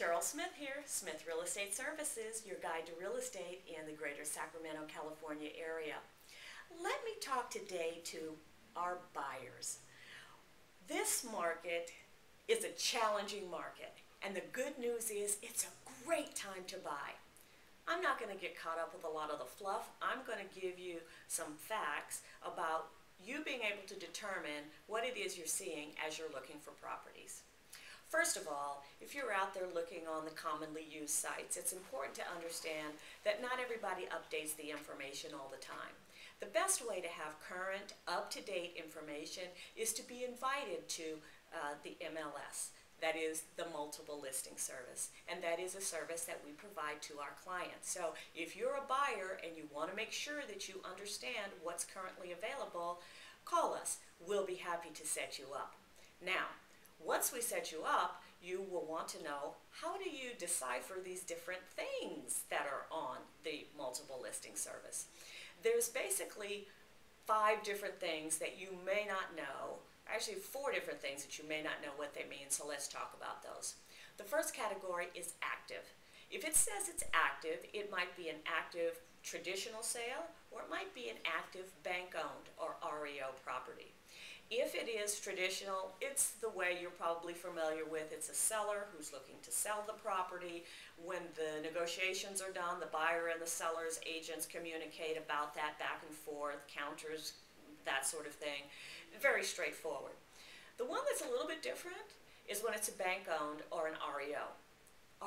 Cheryl Smith here, Smith Real Estate Services, your guide to real estate in the greater Sacramento, California area. Let me talk today to our buyers. This market is a challenging market, and the good news is it's a great time to buy. I'm not going to get caught up with a lot of the fluff. I'm going to give you some facts about you being able to determine what it is you're seeing as you're looking for properties. First of all, if you're out there looking on the commonly used sites, it's important to understand that not everybody updates the information all the time. The best way to have current, up-to-date information is to be invited to the MLS. That is the multiple listing service, and that is a service that we provide to our clients. So if you're a buyer and you want to make sure that you understand what's currently available, call us. We'll be happy to set you up. Now, once we set you up, you will want to know, how do you decipher these different things that are on the multiple listing service? There's basically 5 different things that you may not know. Actually, 4 different things that you may not know what they mean, so let's talk about those. The first category is active. If it says it's active, it might be an active traditional sale, or it might be an active bank-owned or REO property. If it is traditional, it's the way you're probably familiar with. It's a seller who's looking to sell the property. When the negotiations are done, the buyer and the seller's agents communicate about that back and forth, counters, that sort of thing. Very straightforward. The one that's a little bit different is when it's a bank-owned or an REO.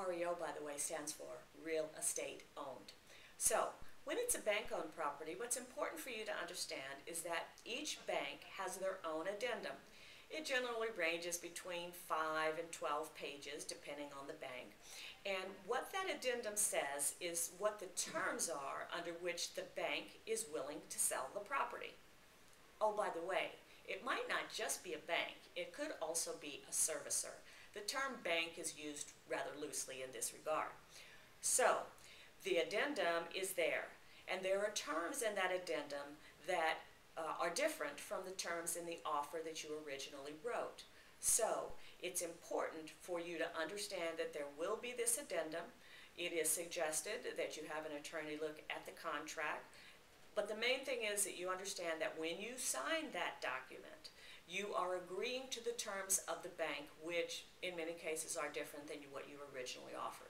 REO, by the way, stands for Real Estate Owned. So, when it's a bank-owned property, what's important for you to understand is that each bank has their own addendum. It generally ranges between 5 and 12 pages, depending on the bank. And what that addendum says is what the terms are under which the bank is willing to sell the property. Oh, by the way, it might not just be a bank. It could also be a servicer. The term bank is used rather loosely in this regard. So, the addendum is there, and there are terms in that addendum that are different from the terms in the offer that you originally wrote. So, it's important for you to understand that there will be this addendum. It is suggested that you have an attorney look at the contract. But the main thing is that you understand that when you sign that document, you are agreeing to the terms of the bank, which in many cases are different than what you originally offered.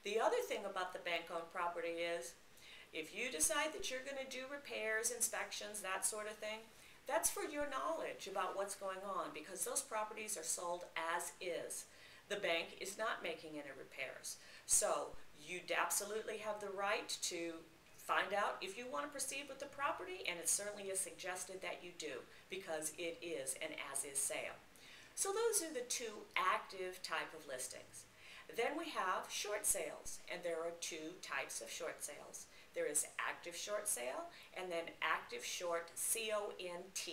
The other thing about the bank-owned property is, if you decide that you're going to do repairs, inspections, that sort of thing, that's for your knowledge about what's going on, because those properties are sold as is. The bank is not making any repairs. So you absolutely have the right to find out if you want to proceed with the property, and it certainly is suggested that you do, because it is an as-is sale. So those are the 2 active type of listings. Then we have short sales, and there are 2 types of short sales. There is active short sale, and then active short CONT,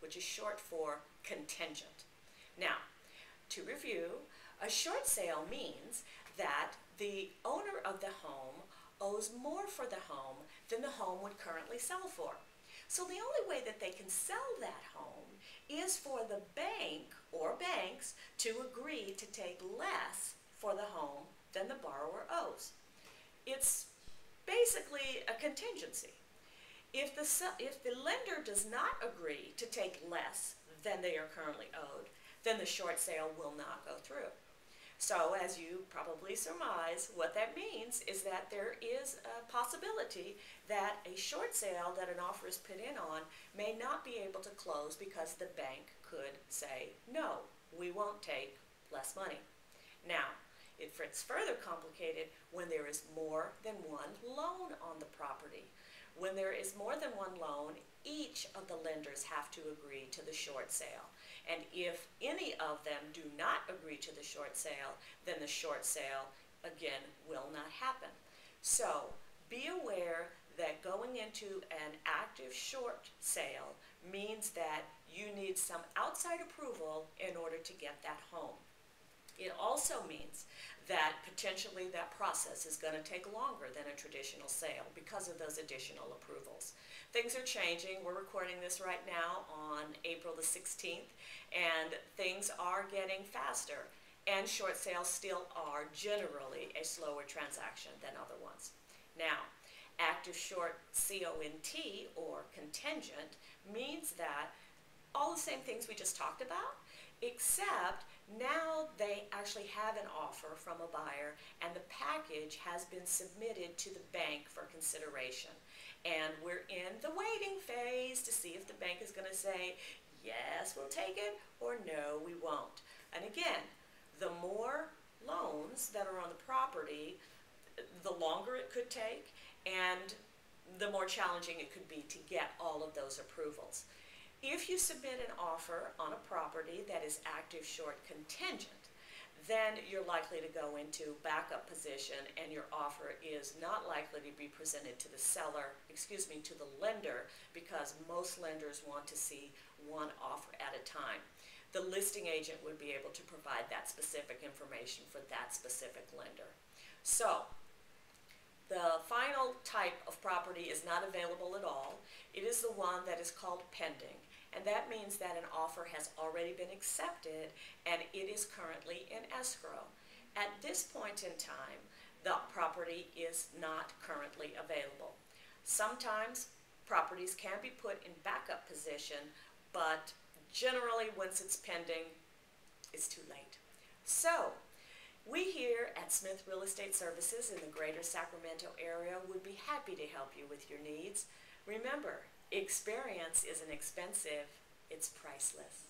which is short for contingent. Now, to review, a short sale means that the owner of the home owes more for the home than the home would currently sell for. So the only way that they can sell that home is for the bank or banks to agree to take less for the home than the borrower owes. It's basically a contingency. If the lender does not agree to take less than they are currently owed, then the short sale will not go through. So, as you probably surmise, what that means is that there is a possibility that a short sale that an offer is put in on may not be able to close because the bank could say, no, we won't take less money. Now, it's further complicated when there is more than one loan on the property. When there is more than one loan, each of the lenders have to agree to the short sale. And if any of them do not agree to the short sale, then the short sale, again, will not happen. So, be aware that going into an active short sale means that you need some outside approval in order to get that home. It also means that potentially that process is going to take longer than a traditional sale because of those additional approvals. Things are changing. We're recording this right now on April the 16th, and things are getting faster. and short sales still are generally a slower transaction than other ones. Now, active short CONT or contingent means that all the same things we just talked about, except now they actually have an offer from a buyer and the package has been submitted to the bank for consideration. And we're in the waiting phase to see if the bank is going to say, yes, we'll take it, or no, we won't. And again, the more loans that are on the property, the longer it could take and the more challenging it could be to get all of those approvals. If you submit an offer on a property that is active short contingent, then you're likely to go into backup position and your offer is not likely to be presented to the to the lender, because most lenders want to see one offer at a time. The listing agent would be able to provide that specific information for that specific lender. So, the final type of property is not available at all. It is the one that is called pending, and that means that an offer has already been accepted and it is currently in escrow. At this point in time, the property is not currently available. Sometimes properties can be put in backup position, but generally once it's pending, it's too late. So, we here at Smith Real Estate Services in the greater Sacramento area would be happy to help you with your needs. Remember, experience isn't expensive, it's priceless.